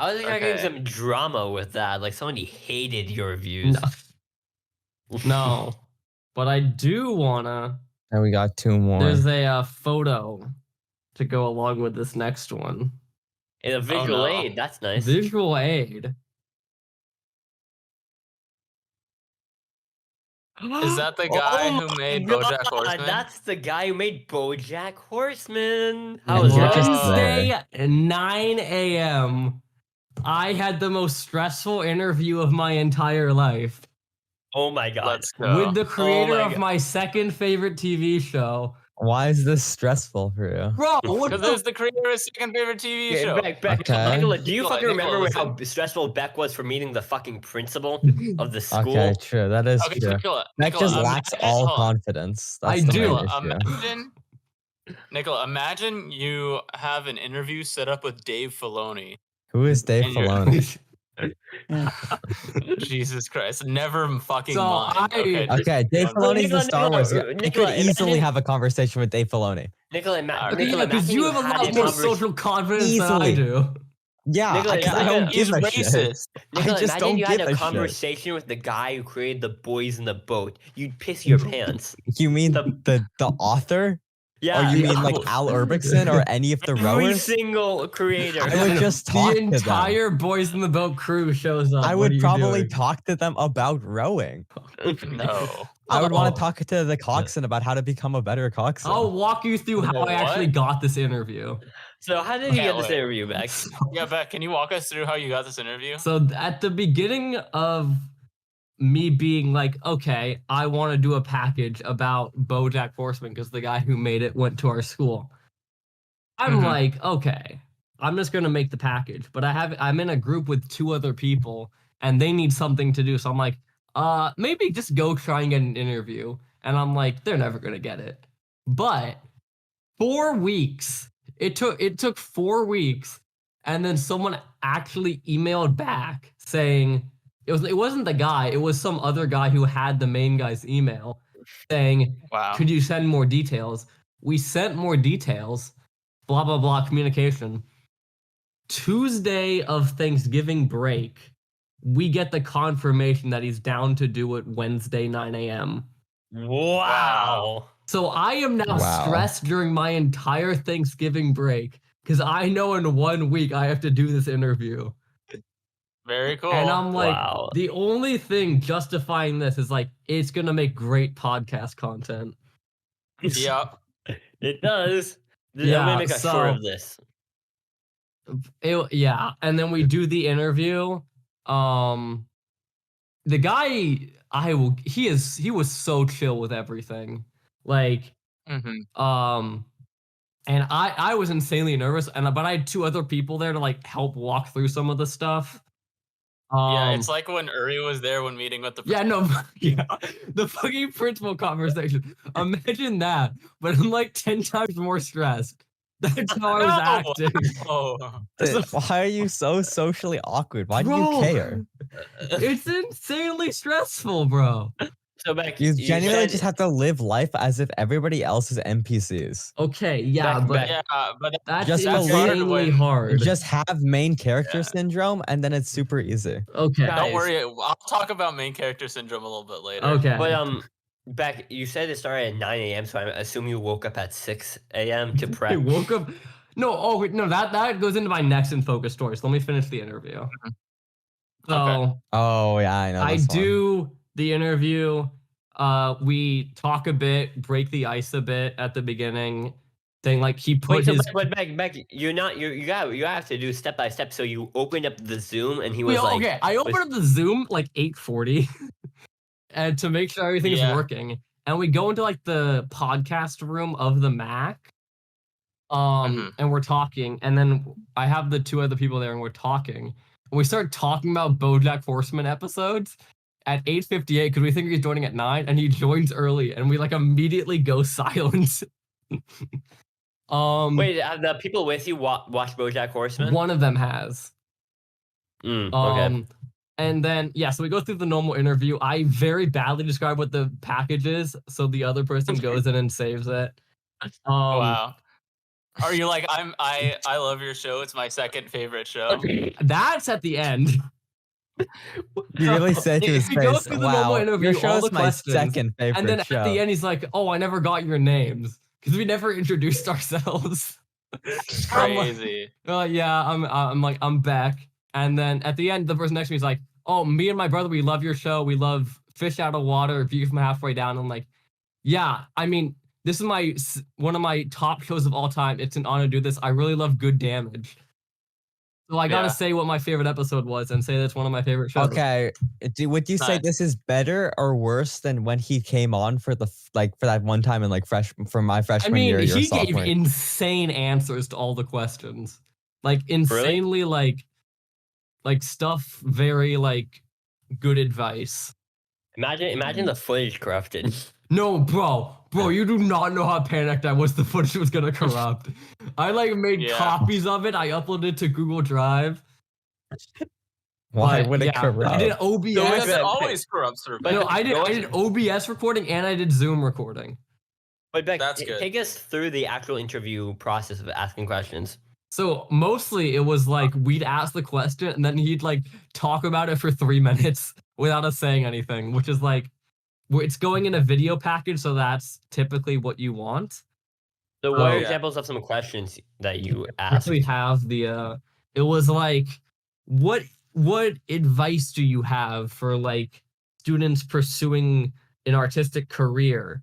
I was getting Okay. some drama with that. Like somebody hated your reviews. No, but I do wanna. And we got 2 more. There's a photo to go along with this next one. And a visual no. aid. That's nice. Visual aid. Is that the guy Oh who made my Bojack God, Horseman? That's the guy who made Bojack Horseman. How Yeah, was you're that? just Wednesday there. at 9 a.m. I had the most stressful interview of my entire life Oh my God. Let's go. with the creator my of God. my second favorite TV show. Why is this stressful for you? Bro, what Because the there's the creator of his second favorite TV Yeah, show. Beck, Okay. Nicola, do you Nicola, fucking remember listen. how stressful Beck was for meeting the fucking principal of the school? Okay, true. That is Okay, true. Nicola. That Nicola, just lacks all confidence. That's I the do. main issue. Nicola, imagine you have an interview set up with Dave Filoni. Who is Dave And you're- Filoni? Jesus Christ. Never fucking So mind. I- Okay, Dave Filoni's Nicola, the Star Wars guy. I Nicola, could easily imagine- have a conversation with Dave Filoni. Nicola, Okay, Nicola, because imagine you have a had lot more conversation- social confidence than I Easily. do. Yeah, Nicola, I don't He's give a shit. racist. Nicola, I just imagine don't you had give a a shit. conversation with the guy who created the boys in the boat. You'd piss your pants. You mean The- the author? Yeah. Or you mean like Al Urbixson or any of the every rowers? single creator? I would just talk The to them. entire Boys in the Boat crew shows up. I What are would you probably doing? talk to them about rowing. No. I would want Oh. to talk to the coxswain about how to become a better coxswain. I'll walk you through how I actually What? got this interview. So how did you Okay, get this wait. interview back? Yeah, Beck, can you walk us through how you got this interview? So at the beginning of me being like, okay, I want to do a package about Bojack Horseman because the guy who made it went to our school. I'm Mhm. like, okay, I'm just gonna make the package, but I'm in a group with 2 other people and they need something to do. So I'm like, maybe just go try and get an interview. And I'm like, they're never gonna get it. But 4 weeks. It took 4 weeks, and then someone actually emailed back saying it wasn't the guy, it was some other guy who had the main guy's email saying, Wow. could you send more details? We sent more details, blah, blah, blah, communication. Tuesday of Thanksgiving break, we get the confirmation that he's down to do it Wednesday, 9 a.m. Wow. So I am now Wow. stressed during my entire Thanksgiving break because I know in 1 week I have to do this interview. Very cool. And I'm like, Wow. the only thing justifying this is like, it's going to make great podcast content. Yep. It does. I'm Yeah, gonna make a short so- of this. Yeah. And then we do the interview. The guy, he was so chill with everything. Like, Mm-hmm. and I was insanely nervous, but I had 2 other people there to like help walk through some of the stuff. Yeah, it's like when Uri was there when meeting with the Yeah, no, yeah, the fucking principal conversation. Imagine that, but I'm like 10 times more stressed. That's how I was acting. Oh. Why are you so socially awkward? Why do you Bro. care? It's insanely stressful, bro. So back, You you genuinely said- just have to live life as if everybody else is NPCs. Okay, yeah, Back- but back- Yeah, but that's just insanely believe- hard. Just have main character Yeah. syndrome, and then it's super easy. Okay, Guys. don't worry. I'll talk about main character syndrome a little bit later. okay. But Beck, you said it started at 9 a.m., so I assume you woke up at 6 a.m. to I prep. woke up. No, oh wait, no, that goes into my next in focus story. So let me finish the interview. So Okay. Oh yeah, I know. I this one. do the interview. We talk a bit, break the ice a bit at the beginning. Thing like he put Wait, so his. but Beck, you have to do step by step. So you opened up the Zoom, and he was Wait, like, okay, I opened up the Zoom like 8:40, and to make sure everything is Yeah. working. And we go into like the podcast room of the Mac. And we're talking, and then I have the 2 other people there, and we're talking. And we start talking about BoJack Horseman episodes at 8:58 because we think he's joining at 9, and he joins early, and we like immediately go silent. Wait, have the people with you watch BoJack Horseman? One of them has. Okay. And then so we go through the normal interview. I very badly describe what the package is, so the other person goes in and saves it. Wow. Are you like I love your show. It's my second favorite show. That's at the end. You really said to his If you go face, through the normal wow, interview, your all show the is my questions, second favorite and then show. at the end, he's like, "Oh, I never got your names because we never introduced ourselves." I'm like, Crazy. yeah, I'm like, I'm back. And then at the end, the person next to me is like, "Oh, me and my brother, we love your show. We love Fish Out of Water, View from Halfway Down." I'm like, yeah, I mean, this is one of my top shows of all time. It's an honor to do this. I really love Good Damage. So I gotta Yeah. say what my favorite episode was and say that's one of my favorite shows. Okay, would you say Nice. this is better or worse than when he came on for for that one time in like for my I freshman mean, year? Your he gave sophomore. insane answers to all the questions. Like insanely like stuff very like good advice. Imagine the footage corrupted. No, bro, you do not know how panicked I was the footage was gonna corrupt. I like made Yeah. copies of it. I uploaded it to Google Drive. Why But would it yeah, corrupt? I did OBS. So Yeah, it always corrupts their But no, best. I go did OBS recording and I did Zoom recording. But Beck, That's good. take us through the actual interview process of asking questions. So mostly it was like we'd ask the question and then he'd like talk about it for 3 minutes without us saying anything, which is like it's going in a video package, so that's typically what you want. So what are yeah. examples of some questions that you I asked? actually have the it was like what advice do you have for like students pursuing an artistic career?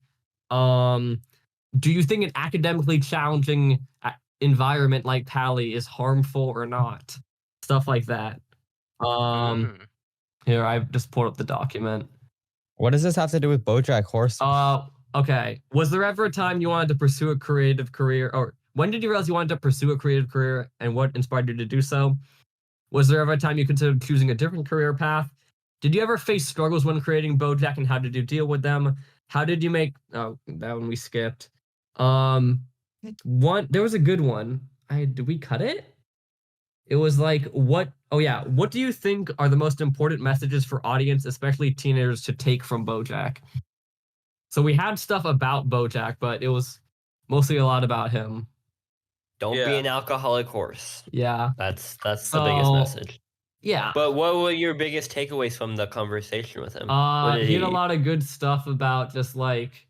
Do you think an academically challenging environment like Pally is harmful or not? Stuff like that. Here, I've just pulled up the document. What does this have to do with Bojack Horseman? Okay. Was there ever a time you wanted to pursue a creative career, or when did you realize you wanted to pursue a creative career, and what inspired you to do so? Was there ever a time you considered choosing a different career path? Did you ever face struggles when creating Bojack, and how did you deal with them? How did you make? Oh, that one we skipped. There was a good one. Did we cut it? It was like what? Oh yeah. What do you think are the most important messages for audience, especially teenagers, to take from Bojack? So we had stuff about Bojack, but it was mostly a lot about him. Don't be Yeah. an alcoholic horse. Yeah. That's the biggest message. Yeah. But what were your biggest takeaways from the conversation with him? What did He had a lot of good stuff about just like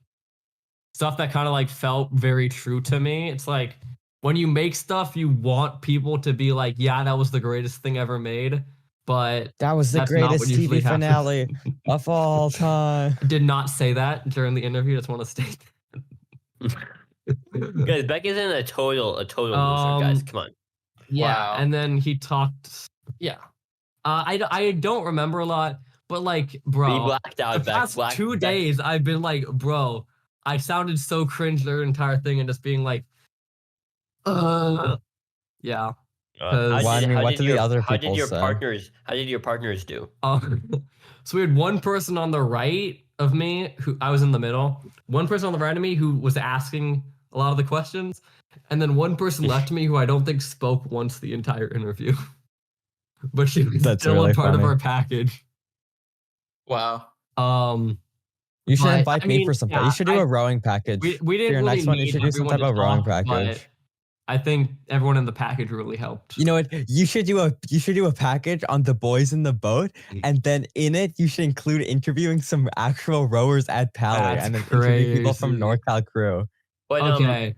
stuff that kind of like felt very true to me. It's like when you make stuff, you want people to be like, yeah, that was the greatest thing ever made. But That was the that's not what greatest usually TV happens. finale of all time. I did not say that during the interview. I just want to state that. Guys, Beck is in a total loser, guys. Come on. Yeah, Wow. and then he talked. Yeah, I don't remember a lot, but like, Be bro, blacked the out, Beck. past 2 days I've been like, bro, I sounded so cringe the entire thing, and just being like, yeah. Well, I mean, what did the other How did people your say? partners do? So we had one person on the right of me who I was in the middle. One person on the right of me who was asking a lot of the questions, and then one person left me who I don't think spoke once the entire interview. But she was That's still really a part of funny. our package. Wow. You should But, invite I me mean, for something. yeah, you should do a rowing package. we For didn't your really next one, you need should do some everyone type to of rowing talk, package. but I think everyone in the package really helped. You know what? You should do a package on the boys in the boat, and then in it you should include interviewing some actual rowers at Pally, That's and then interview people from crazy. NorCal crew. But, Okay.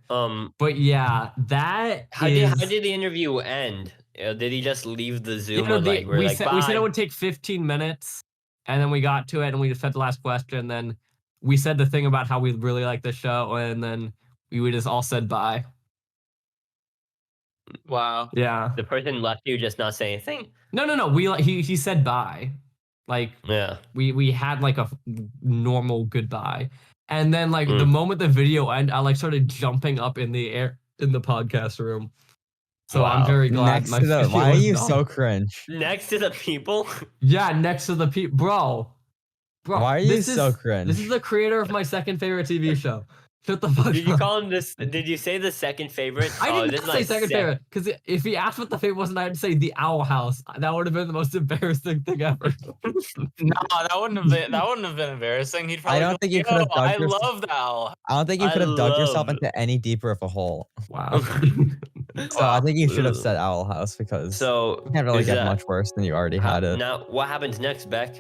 But yeah, that how is. did the interview end? Did he just leave the You Zoom know, and like we're we like said bye? we said it would take 15 minutes, and then we got to it, and we said the last question. Then we said the thing about how we really like the show, and then we just all said bye. Wow. Yeah. The person left you just not say anything. No. He said bye. Like Yeah. we had like a normal goodbye, and then like the Mm. moment the video ended, I like started jumping up in the air in the podcast room. So I'm Wow. very glad. Next my to the, video why are was you done. so cringe? Next to the people. Yeah, next to the people, bro. Why are you this so is- cringe? This is the creator of my second favorite TV show. Shut the fuck Did you up. call him this? Did you say the second favorite? I Oh, didn't this is say my second favorite because if he asked what the favorite was, and I'd say the Owl House, that would have been the most embarrassing thing ever. No, that wouldn't have been embarrassing. He'd probably don't go, think you "Yo, could have dug I yourself- love the owl." I don't think you I could have dug yourself love- into any deeper of a hole. Wow. So I think you should have Ugh. said Owl House because So you can't really is get that- much worse than you already had it. Now, what happens next, Beck?